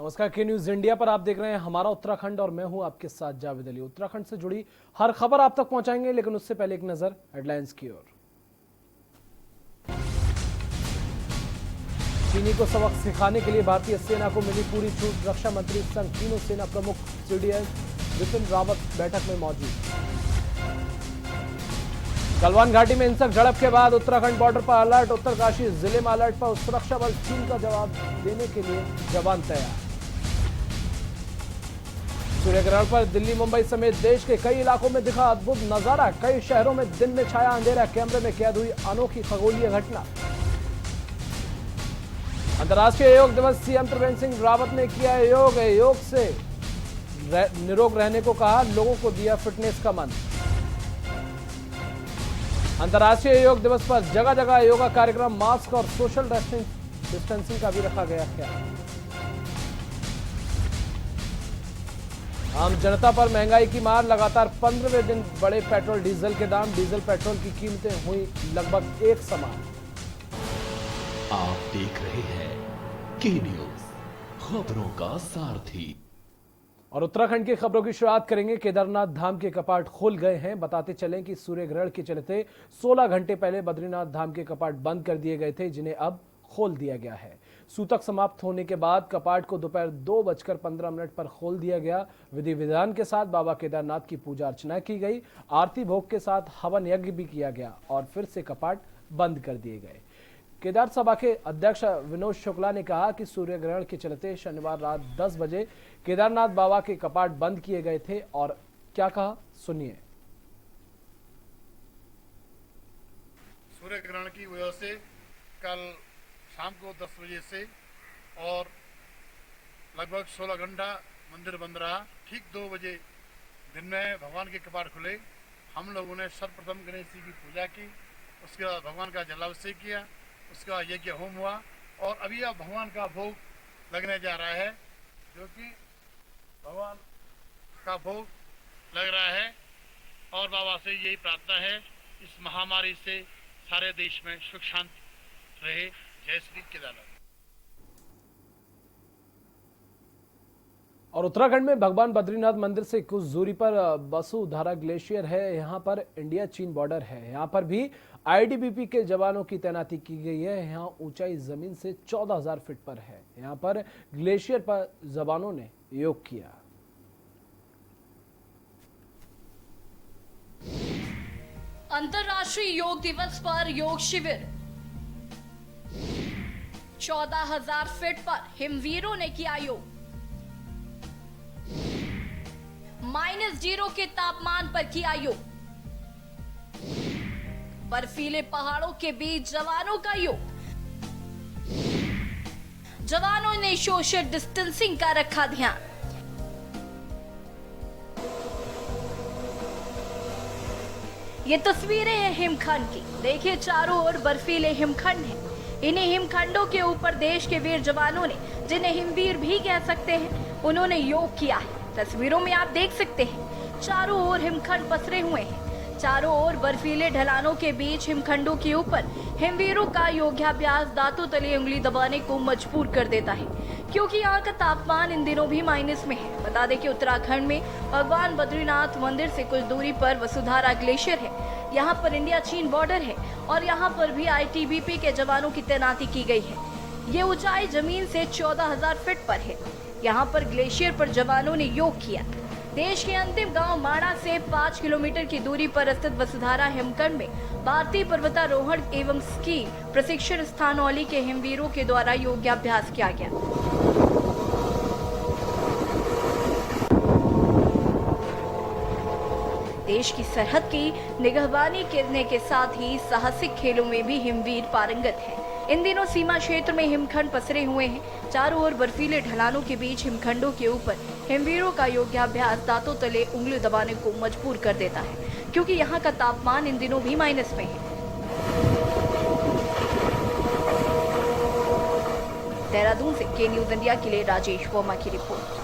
नमस्कार, के news India पर आप देख रहे हैं हमारा उत्तराखंड और मैं हूं आपके साथ जावेद अली। उत्तराखंड से जुड़ी हर खबर आप तक पहुंचाएंगे, लेकिन उससे पहले एक नजर हेडलाइंस की ओर। चीनी को सबक सिखाने के लिए भारतीय सेना को मिली पूरी छूट। रक्षा मंत्री संग तीनों सेना प्रमुख सीडीएस विपिन रावत बैठक में मौजूद। गलवान घाटी में हिंसक झड़प के बाद उत्तराखंड बॉर्डर पर अलर्ट। उत्तरकाशी जिले में अलर्ट पर सुरक्षा बल चीन का जवाब देने के लिए जवान तैयार। सूर्यग्रहण पर दिल्ली मुंबई समेत देश के कई इलाकों में दिखा अद्भुत नजारा। कई शहरों में दिन में छाया अंधेरा, कैमरे में कैद हुई अनोखी खगोलीय घटना। अंतर्राष्ट्रीय योग दिवस, सीएम त्रिवेंद्र सिंह रावत ने किया योग से निरोग रहने को कहा, लोगों को दिया फिटनेस का मंत्र। अंतर्राष्ट्रीय योग दिवस पर जगह जगह योगा कार्यक्रम, मास्क और सोशल डिस्टेंसिंग का भी रखा गया ख्याल। आम जनता पर महंगाई की मार, लगातार 15वें दिन बढ़े पेट्रोल डीजल के दाम। डीजल पेट्रोल की कीमतें हुई लगभग एक समान। आप देख रहे हैं के न्यूज, खबरों का सारथी। और उत्तराखंड की खबरों की शुरुआत करेंगे। केदारनाथ धाम के कपाट खोल गए हैं। बताते चलें कि सूर्य ग्रहण के चलते 16 घंटे पहले बद्रीनाथ धाम के कपाट बंद कर दिए गए थे, जिन्हें अब खोल दिया गया है। सूतक समाप्त होने के बाद कपाट को दोपहर 2:15 पर खोल दिया गया। विधि विधान के साथ बाबा केदारनाथ की पूजा अर्चना की गई। आरती भोग के साथ हवन यज्ञ भी किया गया और फिर से कपाट बंद कर दिए गए। केदार सभा के अध्यक्ष विनोद शुक्ला ने कहा कि सूर्य ग्रहण के चलते शनिवार रात 10 बजे केदारनाथ बाबा के कपाट बंद किए गए थे। और क्या कहा, सुनिए। सूर्य ग्रहण की वजह से कल शाम को 10 बजे से और लगभग 16 घंटा मंदिर बंद रहा। ठीक 2 बजे दिन में भगवान के कपाट खुले। हम लोगों ने सर्वप्रथम गणेश जी की पूजा की, उसके बाद भगवान का जलाभिषेक किया, उसके बाद यज्ञ होम हुआ और अभी अब भगवान का भोग लगने जा रहा है, जो कि भगवान का भोग लग रहा है। और बाबा से यही प्रार्थना है, इस महामारी से सारे देश में सुख शांति रहे। जय श्री केदारनाथ। और उत्तराखंड में भगवान बद्रीनाथ मंदिर से कुछ दूरी पर बसुधारा ग्लेशियर है। यहां पर इंडिया चीन बॉर्डर है। यहां पर भी आईटीबीपी के जवानों की तैनाती की गई है। यहां ऊंचाई जमीन से 14,000 फीट पर है। यहां पर ग्लेशियर पर जवानों ने योग किया। अंतर्राष्ट्रीय योग दिवस पर योग शिविर। 14,000 फीट पर हिमवीरों ने किया योग। -0 के तापमान पर किया योग। बर्फीले पहाड़ों के बीच जवानों का योग। जवानों ने सोशल डिस्टेंसिंग का रखा ध्यान। ये तस्वीरें हैं हिमखंड की। देखिए, चारों ओर बर्फीले हिमखंड हैं। इन्हीं हिमखंडों के ऊपर देश के वीर जवानों ने, जिन्हें हिमवीर भी कह सकते हैं, उन्होंने योग किया है। तस्वीरों में आप देख सकते हैं, चारों ओर हिमखंड पसरे हुए हैं। चारों ओर बर्फीले ढलानों के बीच हिमखंडों के ऊपर हिमवीरों का योगाभ्यास दांतों तले उंगली दबाने को मजबूर कर देता है, क्योंकि यहाँ का तापमान इन दिनों भी माइनस में है। बता दें कि उत्तराखंड में भगवान बद्रीनाथ मंदिर से कुछ दूरी पर वसुधारा ग्लेशियर है। यहाँ पर इंडिया चीन बॉर्डर है और यहाँ पर भी आईटीबीपी के जवानों की तैनाती की गई है। ये ऊंचाई जमीन से 14,000 फीट पर है। यहाँ पर ग्लेशियर पर जवानों ने योग किया। देश के अंतिम गांव माणा से 5 किलोमीटर की दूरी पर स्थित वसुधारा हिमखंड में भारतीय पर्वतारोहण एवं स्की प्रशिक्षण स्थान औली के हिमवीरों के द्वारा योगाभ्यास किया गया। देश की सरहद की निगहबानी करने के साथ ही साहसिक खेलों में भी हिमवीर पारंगत हैं। इन दिनों सीमा क्षेत्र में हिमखंड पसरे हुए हैं। चारों ओर बर्फीले ढलानों के बीच हिमखंडों के ऊपर हिमवीरों का योगाभ्यास दांतों तले उंगली दबाने को मजबूर कर देता है, क्योंकि यहाँ का तापमान इन दिनों भी माइनस में है। देहरादून से के न्यूज इंडिया के लिए राजेश वर्मा की रिपोर्ट।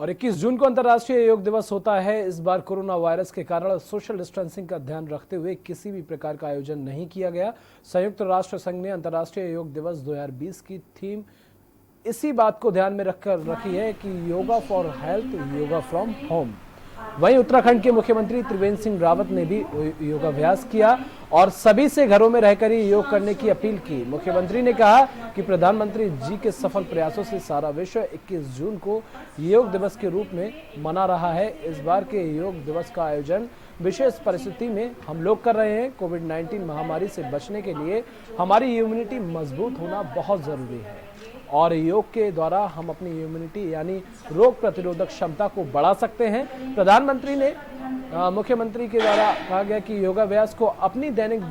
और 21 जून को अंतर्राष्ट्रीय योग दिवस होता है। इस बार कोरोना वायरस के कारण सोशल डिस्टेंसिंग का ध्यान रखते हुए किसी भी प्रकार का आयोजन नहीं किया गया। संयुक्त राष्ट्र संघ ने अंतर्राष्ट्रीय योग दिवस 2020 की थीम इसी बात को ध्यान में रखकर रखी है कि yoga for health, yoga from home. वहीं उत्तराखंड के मुख्यमंत्री त्रिवेंद्र सिंह रावत ने भी योगाभ्यास किया और सभी से घरों में रहकर ही योग करने की अपील की। मुख्यमंत्री ने कहा कि प्रधानमंत्री जी के सफल प्रयासों से सारा विश्व 21 जून को योग दिवस के रूप में मना रहा है। इस बार के योग दिवस का आयोजन विशेष परिस्थिति में हम लोग कर रहे हैं। कोविड-19 महामारी से बचने के लिए हमारी इम्यूनिटी मजबूत होना बहुत जरूरी है और योग के द्वारा हम अपनी इम्यूनिटी यानी रोग प्रतिरोधक क्षमता को बढ़ा सकते हैं। प्रधानमंत्री ने मुख्यमंत्री के द्वारा कहा गया कि योगाभ्यास को अपनी दैनिक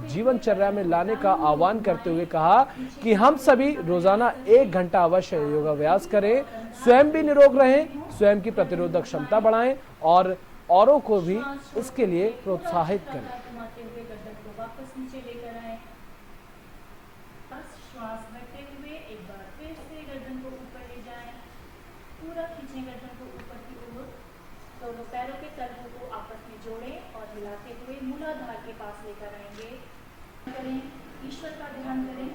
जीवनचर्या में लाने का आह्वान करते हुए कहा कि हम सभी रोजाना 1 घंटा अवश्य योगाभ्यास करें, स्वयं भी निरोग रहें, स्वयं की प्रतिरोधक क्षमता बढ़ाएं और औरों को भी इसके लिए प्रोत्साहित करें। श्वास भरते हुए एक बार फिर से गर्दन को ऊपर ले जाएं, पूरा खींचें गर्दन को ऊपर की ओर। दोनों पैरों के तलवों को आपस में जोड़ें और हिलाते हुए मूलाधार के पास लेकर आएंगे। करें, ईश्वर का ध्यान करें।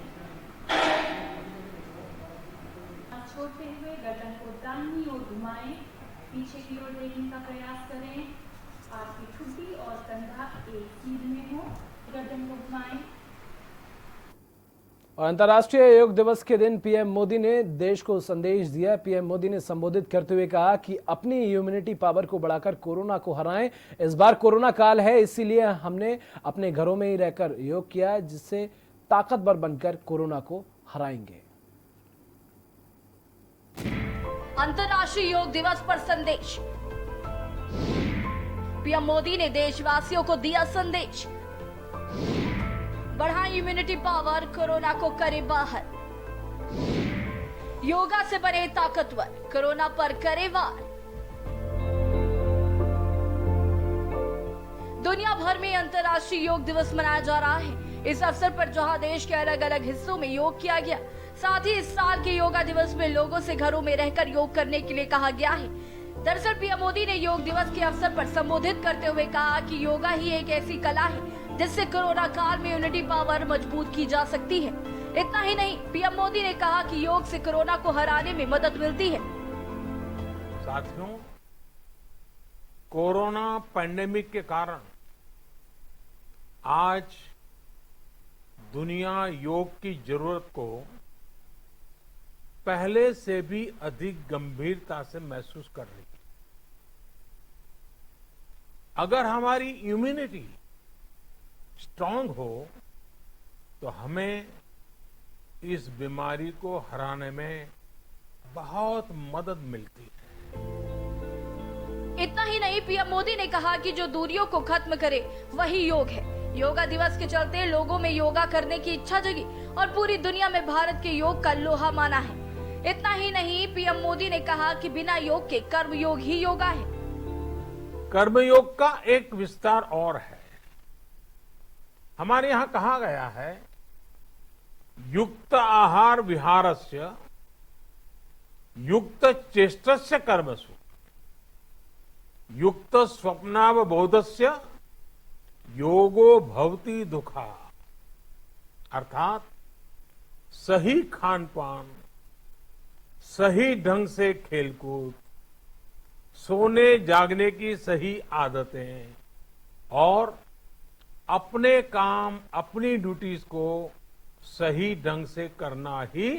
छोड़ते हुए गर्दन को दाहिनी ओर घुमाएं, पीछे की ओर देखने का प्रयास करें। आपकी ठुड्डी और कंधा एक सीध में हो, गर्दन को घुमाएं। और अंतर्राष्ट्रीय योग दिवस के दिन पीएम मोदी ने देश को संदेश दिया। पीएम मोदी ने संबोधित करते हुए कहा कि अपनी इम्यूनिटी पावर को बढ़ाकर कोरोना को हराएं। इस बार कोरोना काल है, इसीलिए हमने अपने घरों में ही रहकर योग किया, जिससे ताकतवर बनकर कोरोना को हराएंगे। अंतर्राष्ट्रीय योग दिवस पर संदेश। पीएम मोदी ने देशवासियों को दिया संदेश। बढ़ाएं इम्यूनिटी पावर, कोरोना को करे बाहर। योगा से बने ताकतवर, कोरोना पर करे वार। दुनिया भर में अंतर्राष्ट्रीय योग दिवस मनाया जा रहा है। इस अवसर पर जहां देश के अलग अलग हिस्सों में योग किया गया, साथ ही इस साल के योगा दिवस में लोगों से घरों में रहकर योग करने के लिए कहा गया है। दरअसल पीएम मोदी ने योग दिवस के अवसर पर संबोधित करते हुए कहा कि योगा ही एक ऐसी कला है जिससे कोरोना काल में इम्यूनिटी पावर मजबूत की जा सकती है। इतना ही नहीं, पीएम मोदी ने कहा कि योग से कोरोना को हराने में मदद मिलती है। साथियों, कोरोना पैंडेमिक के कारण आज दुनिया योग की जरूरत को पहले से भी अधिक गंभीरता से महसूस कर रही है। अगर हमारी इम्यूनिटी स्ट्रांग हो तो हमें इस बीमारी को हराने में बहुत मदद मिलती है। इतना ही नहीं, पीएम मोदी ने कहा कि जो दूरियों को खत्म करे वही योग है। योगा दिवस के चलते लोगों में योगा करने की इच्छा जगी और पूरी दुनिया में भारत के योग का लोहा माना है। इतना ही नहीं, पीएम मोदी ने कहा कि बिना योग के कर्म योग ही योगा है। कर्मयोग का एक विस्तार और है। हमारे यहां कहा गया है, युक्त आहार विहारस्य युक्त चेष्टस्य कर्मसु युक्त स्वप्नावबोधस्य योगो भवति दुखा। अर्थात सही खान पान, सही ढंग से खेलकूद, सोने जागने की सही आदतें और अपने काम, अपनी ड्यूटीज को सही ढंग से करना ही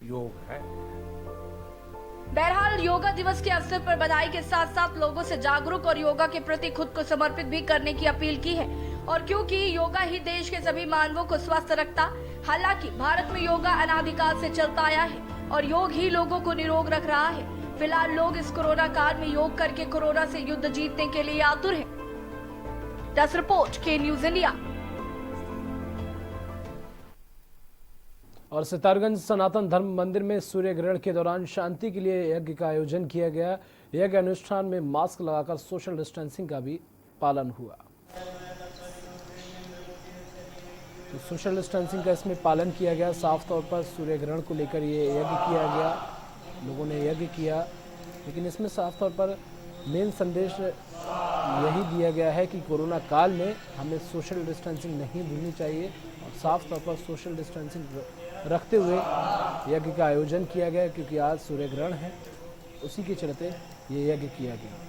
योग है। बहरहाल योगा दिवस के अवसर पर बधाई के साथ साथ लोगों से जागरूक और योगा के प्रति खुद को समर्पित भी करने की अपील की है। और क्योंकि योगा ही देश के सभी मानवों को स्वस्थ रखता, हालांकि भारत में योगा अनादिकाल से चलता आया है और योग ही लोगों को निरोग रख रहा है। फिलहाल लोग इस कोरोना काल में योग करके कोरोना से युद्ध जीतने के लिए आतुर हैं। दस रिपोर्ट के न्यूज इंडिया। और सितारगंज सनातन धर्म मंदिर में सूर्य ग्रहण के दौरान शांति के लिए यज्ञ का आयोजन किया गया। यज्ञ अनुष्ठान में मास्क लगाकर सोशल डिस्टेंसिंग का भी पालन हुआ। तो सोशल डिस्टेंसिंग का इसमें पालन किया गया। साफ तौर पर सूर्य ग्रहण को लेकर ये यज्ञ किया गया, लोगों ने यज्ञ किया। लेकिन इसमें साफ तौर पर मेन संदेश यही दिया गया है कि कोरोना काल में हमें सोशल डिस्टेंसिंग नहीं भूलनी चाहिए और साफ तौर पर सोशल डिस्टेंसिंग रखते हुए यज्ञ का आयोजन किया गया, क्योंकि आज सूर्य ग्रहण है, उसी के चलते ये यज्ञ किया गया।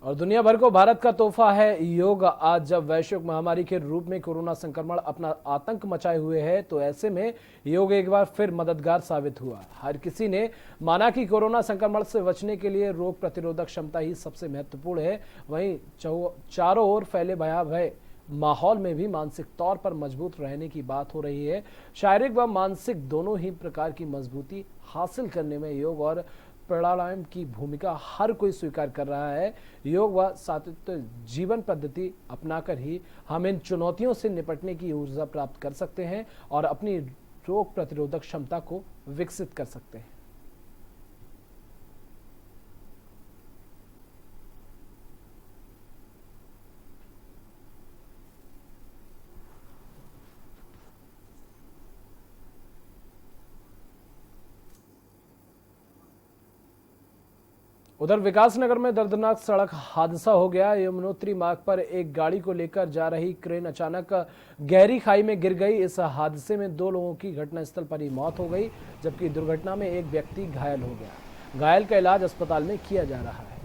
और दुनिया भर को भारत का तोहफा है योग। आज जब वैश्विक महामारी के रूप में कोरोना संक्रमण अपना आतंक मचाए हुए है, तो ऐसे में योग एक बार फिर मददगार साबित हुआ। हर किसी ने माना कि कोरोना संक्रमण से बचने के लिए रोग प्रतिरोधक क्षमता ही सबसे महत्वपूर्ण है। वहीं चारों ओर फैले भयावह माहौल में भी मानसिक तौर पर मजबूत रहने की बात हो रही है। शारीरिक व मानसिक दोनों ही प्रकार की मजबूती हासिल करने में योग और प्राणायाम की भूमिका हर कोई स्वीकार कर रहा है। योग व सात्विक जीवन पद्धति अपनाकर ही हम इन चुनौतियों से निपटने की ऊर्जा प्राप्त कर सकते हैं और अपनी रोग प्रतिरोधक क्षमता को विकसित कर सकते हैं। उधर विकासनगर में दर्दनाक सड़क हादसा हो गया। यमुनोत्री मार्ग पर एक गाड़ी को लेकर जा रही क्रेन अचानक गहरी खाई में गिर गई। इस हादसे में 2 लोगों की घटनास्थल पर ही मौत हो गई, जबकि दुर्घटना में एक व्यक्ति घायल हो गया। घायल का इलाज अस्पताल में किया जा रहा है।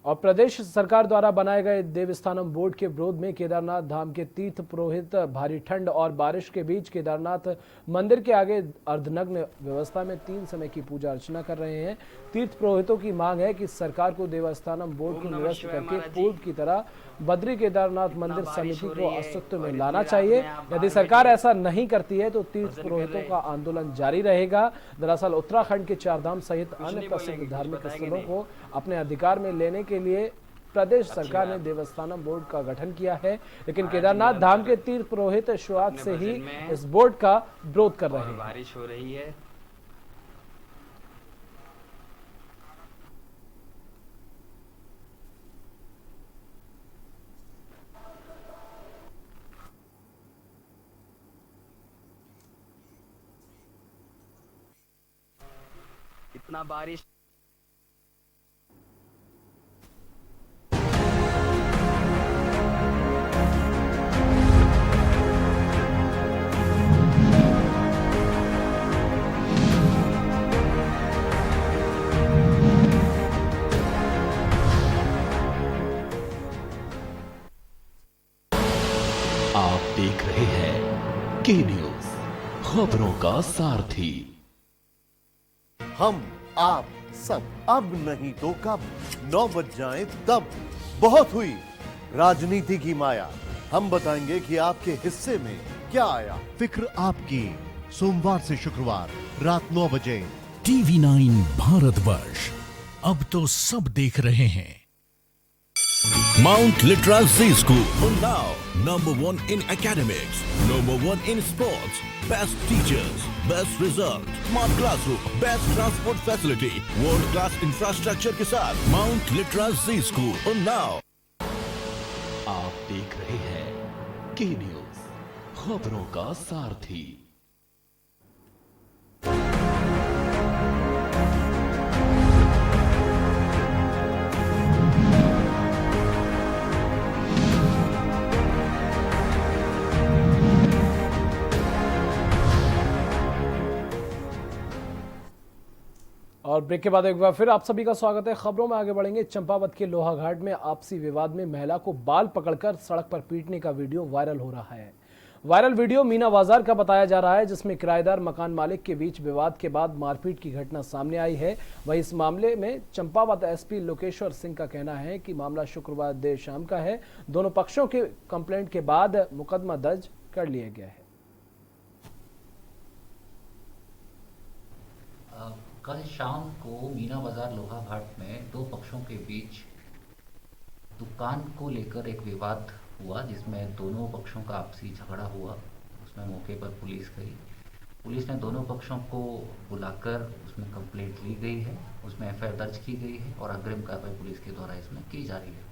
और प्रदेश सरकार द्वारा बनाए गए देवस्थानम बोर्ड के विरोध में केदारनाथ धाम के तीर्थ पुरोहित भारी ठंड और बारिश के बीच केदारनाथ मंदिर के आगे अर्धनग्न व्यवस्था में 3 समय की पूजा अर्चना कर रहे हैं। तीर्थ पुरोहितों की मांग है कि सरकार को देवस्थानम बोर्ड को निरस्त करके पूर्व की तरह बद्री केदारनाथ मंदिर समिति को अस्तित्व में लाना चाहिए। यदि सरकार ऐसा नहीं करती है तो तीर्थ पुरोहितों का आंदोलन जारी रहेगा। दरअसल उत्तराखंड के 4 धाम सहित अन्य प्रसिद्ध धार्मिक स्थलों को अपने अधिकार में लेने के लिए प्रदेश सरकार ने देवस्थानम बोर्ड का गठन किया है, लेकिन केदारनाथ धाम के तीर्थ पुरोहित शुरुआत से ही इस बोर्ड का विरोध कर रहे हैं। बारिश हो रही है, इतना बारिश आप देख रहे हैं के न्यूज, खबरों का सारथी। हम आप सब अब नहीं तो कब 9 बज जाए तब। बहुत हुई राजनीति की माया, हम बताएंगे कि आपके हिस्से में क्या आया। फिक्र आपकी, सोमवार से शुक्रवार रात 9 बजे। TV9 भारतवर्ष, अब तो सब देख रहे हैं। Mount Litra Z School, Unnao, #1 in academics, #1 in sports, best teachers, best result, smart classroom, best transport facility, world class infrastructure के साथ Mount Litra Z School, Unnao। आप देख रहे हैं के न्यूज, खबरों का सारथी। और ब्रेक के बाद एक बार फिर आप सभी का स्वागत है। खबरों में आगे बढ़ेंगे। चंपावत के लोहाघाट में आपसी विवाद में महिला को बाल पकड़कर सड़क पर पीटने का वीडियो वायरल हो रहा है। वायरल वीडियो मीना बाजार का बताया जा रहा है, जिसमें किराएदार मकान मालिक के बीच विवाद के बाद मारपीट की घटना सामने आई है। वहीं इस मामले में चंपावत एसपी लोकेश्वर सिंह का कहना है कि मामला शुक्रवार देर शाम का है। दोनों पक्षों के कंप्लेंट के बाद मुकदमा दर्ज कर लिया गया है। कल शाम को मीना बाजार लोहा घाट में दो पक्षों के बीच दुकान को लेकर एक विवाद हुआ, जिसमें दोनों पक्षों का आपसी झगड़ा हुआ। उसमें मौके पर पुलिस गई। पुलिस ने दोनों पक्षों को बुलाकर उसमें कंप्लेंट ली गई है, उसमें एफआईआर दर्ज की गई है और अग्रिम कार्रवाई पुलिस के द्वारा इसमें की जा रही है।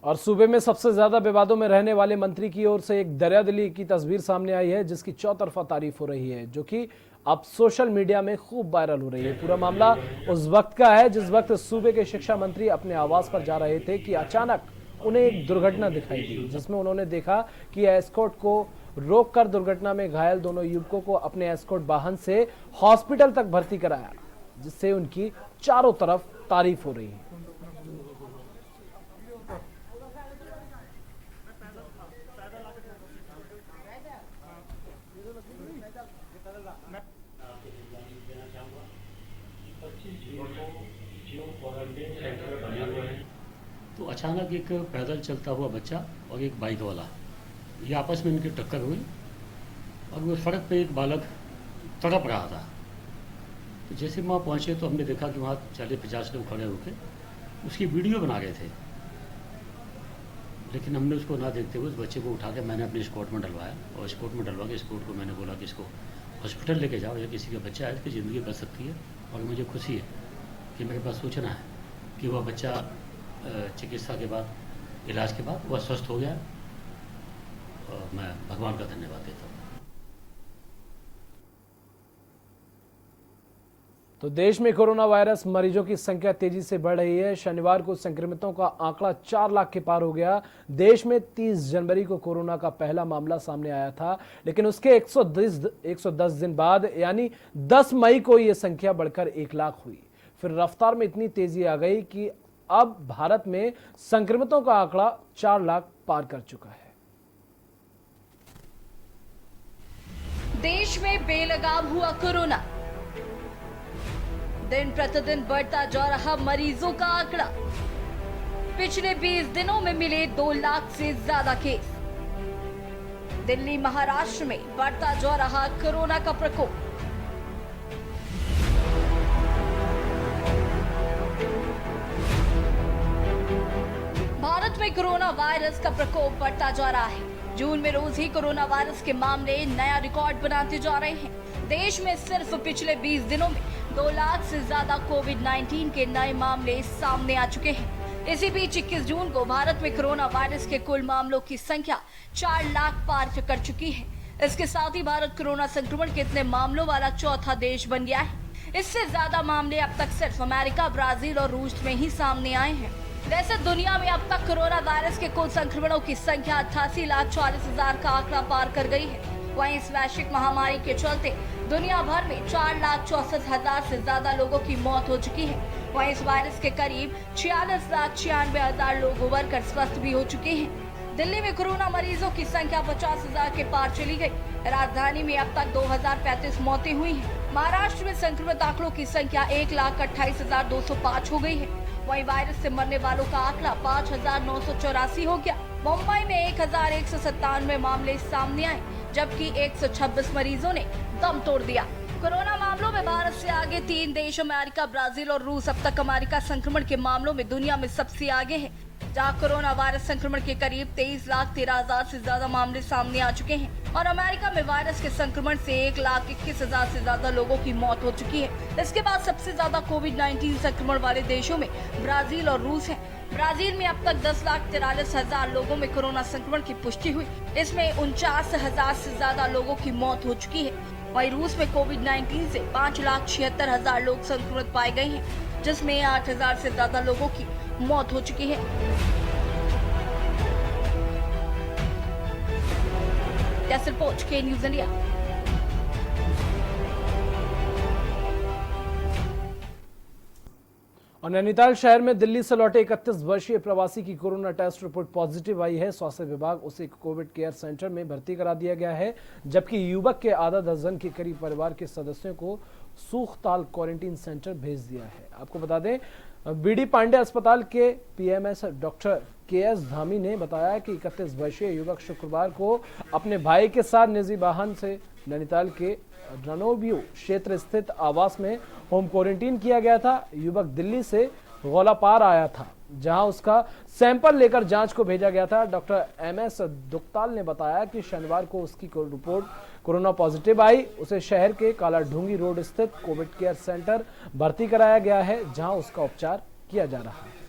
और सूबे में सबसे ज्यादा विवादों में रहने वाले मंत्री की ओर से एक दरियादिली की तस्वीर सामने आई है, जिसकी चौतरफा तारीफ हो रही है, जो कि अब सोशल मीडिया में खूब वायरल हो रही है। पूरा मामला उस वक्त का है जिस वक्त सूबे के शिक्षा मंत्री अपने आवास पर जा रहे थे कि अचानक उन्हें एक दुर्घटना दिखाई दी, जिसमें उन्होंने देखा कि एस्कॉर्ट को रोककर दुर्घटना में घायल दोनों युवकों को अपने एस्कॉर्ट वाहन से हॉस्पिटल तक भर्ती कराया, जिससे उनकी चारों तरफ तारीफ हो रही है। तो अचानक एक पैदल चलता हुआ बच्चा और एक बाइक वाला, ये आपस में इनकी टक्कर हुई और वो सड़क पे एक बालक तड़प रहा था। तो जैसे वहाँ पहुँचे तो हमने देखा कि वहाँ 40-50 लोग खड़े होकर उसकी वीडियो बना रहे थे, लेकिन हमने उसको ना देखते हुए उस बच्चे को उठा के मैंने अपने स्कॉट में डलवाया और स्कॉट में डलवा के स्कॉट को मैंने बोला कि इसको हॉस्पिटल लेके जाओ, या किसी का बच्चा है इसकी ज़िंदगी बच सकती है। और मुझे खुशी है कि मेरे पास सूचना है कि वह बच्चा चिकित्सा के बाद, इलाज के बाद वह स्वस्थ हो गया और मैं भगवान का धन्यवाद देता हूँ। तो देश में कोरोना वायरस मरीजों की संख्या तेजी से बढ़ रही है। शनिवार को संक्रमितों का आंकड़ा 4 लाख के पार हो गया। देश में 30 जनवरी को कोरोना का पहला मामला सामने आया था, लेकिन उसके 110 दिन बाद यानी 10 मई को यह संख्या बढ़कर 1 लाख हुई। फिर रफ्तार में इतनी तेजी आ गई कि अब भारत में संक्रमितों का आंकड़ा 4 लाख पार कर चुका है। देश में बेलगाम हुआ कोरोना, दिन प्रतिदिन बढ़ता जा रहा मरीजों का आंकड़ा। पिछले 20 दिनों में मिले 2 लाख से ज्यादा केस। दिल्ली महाराष्ट्र में बढ़ता जा रहा कोरोना का प्रकोप। भारत में कोरोना वायरस का प्रकोप बढ़ता जा रहा है। जून में रोज ही कोरोना वायरस के मामले नया रिकॉर्ड बनाते जा रहे हैं। देश में सिर्फ पिछले 20 दिनों में 2 लाख से ज्यादा कोविड-19 के नए मामले सामने आ चुके हैं। इसी बीच 21 जून को भारत में कोरोना वायरस के कुल मामलों की संख्या 4 लाख पार कर चुकी है। इसके साथ ही भारत कोरोना संक्रमण के इतने मामलों वाला चौथा देश बन गया है। इससे ज्यादा मामले अब तक सिर्फ अमेरिका, ब्राजील और रूस में ही सामने आए हैं। वैसे दुनिया में अब तक कोरोना वायरस के कुल संक्रमणों की संख्या 88,40,000 का आंकड़ा पार कर गई है। वहीं इस वैश्विक महामारी के चलते दुनिया भर में 4,64,000 से ज्यादा लोगों की मौत हो चुकी है। वहीं इस वायरस के करीब 46,96,000 लोग उबर कर स्वस्थ भी हो चुके हैं। दिल्ली में कोरोना मरीजों की संख्या 50,000 के पार चली गई। राजधानी में अब तक 2,035 मौतें हुई हैं। महाराष्ट्र में संक्रमित आंकड़ों की संख्या 1,28,205 हो गई है। वहीं वायरस से मरने वालों का आंकड़ा 5,984 हो गया। मुंबई में 1,197 मामले सामने आए, जबकि 126 मरीजों ने दम तोड़ दिया। कोरोना मामलों में भारत से आगे 3 देश अमेरिका, ब्राजील और रूस। अब तक अमेरिका संक्रमण के मामलों में दुनिया में सबसे आगे है, जहां कोरोना वायरस संक्रमण के करीब 23,13,000 से ज्यादा मामले सामने आ चुके हैं। और अमेरिका में वायरस के संक्रमण से 1,21,000 से ज्यादा लोगों की मौत हो चुकी है। इसके बाद सबसे ज्यादा कोविड-19 संक्रमण वाले देशों में ब्राजील और रूस है। ब्राजील में अब तक 10,43,000 लोगों में कोरोना संक्रमण की पुष्टि हुई। इसमें 49,000 से ज्यादा लोगों की मौत हो चुकी है। वहीं रूस में कोविड-19 से 5,76,000 लोग संक्रमित पाए गए हैं, जिसमें 8,000 से ज्यादा लोगों की मौत हो चुकी है। डेस्क रिपोर्ट के न्यूज़ इंडिया। और नैनीताल शहर में दिल्ली से लौटे 31 वर्षीय प्रवासी की कोरोना टेस्ट रिपोर्ट पॉजिटिव आई है। स्वास्थ्य विभाग उसे कोविड केयर सेंटर में भर्ती करा दिया गया है, जबकि युवक के आधा दर्जन के करीब परिवार के सदस्यों को सूखताल क्वारंटीन सेंटर भेज दिया है। आपको बता दें, बीडी पांडे अस्पताल के पीएमएस डॉक्टर केएस धामी ने बताया कि 31 वर्षीय युवक शुक्रवार को अपने भाई के साथ निजी वाहन से नैनीताल के रनोव्यू क्षेत्र स्थित आवास में होम क्वारंटीन किया गया था। युवक दिल्ली से गौलापार आया था, जहां उसका सैंपल लेकर जांच को भेजा गया था। डॉक्टर MS दुक्ताल ने बताया कि शनिवार को उसकी रिपोर्ट कोरोना पॉजिटिव आई। उसे शहर के कालाढूंगी रोड स्थित कोविड केयर सेंटर भर्ती कराया गया है, जहां उसका उपचार किया जा रहा है।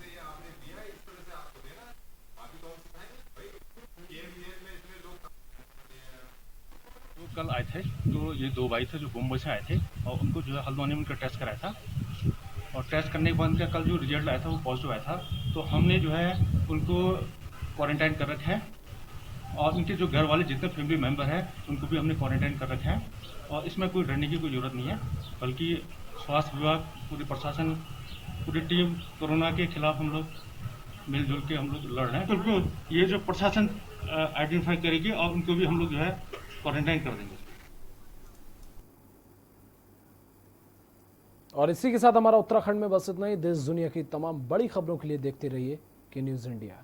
कल आए थे तो ये 2 भाई थे जो मुंबई से आए थे और उनको जो है हल्द्वानी में उनका टेस्ट कराया था और टेस्ट करने के बाद उनका कल जो रिजल्ट आया था वो पॉजिटिव आया था। तो हमने जो है उनको क्वारंटाइन कर रखा है और उनके जो घर वाले जितने फैमिली मेम्बर हैं उनको भी हमने क्वारंटाइन कर रखा है और इसमें कोई डरने की कोई ज़रूरत नहीं है, बल्कि स्वास्थ्य विभाग, पूरी प्रशासन, पूरी टीम कोरोना के खिलाफ हम लोग मिलजुल के हम लोग लड़ रहे हैं। तो ये जो प्रशासन आइडेंटिफाई करेगी और उनको भी हम लोग जो है क्वारंटाइन कर देंगे। और इसी के साथ हमारा उत्तराखंड में बस इतना ही। देश दुनिया की तमाम बड़ी खबरों के लिए देखते रहिए के न्यूज़ इंडिया।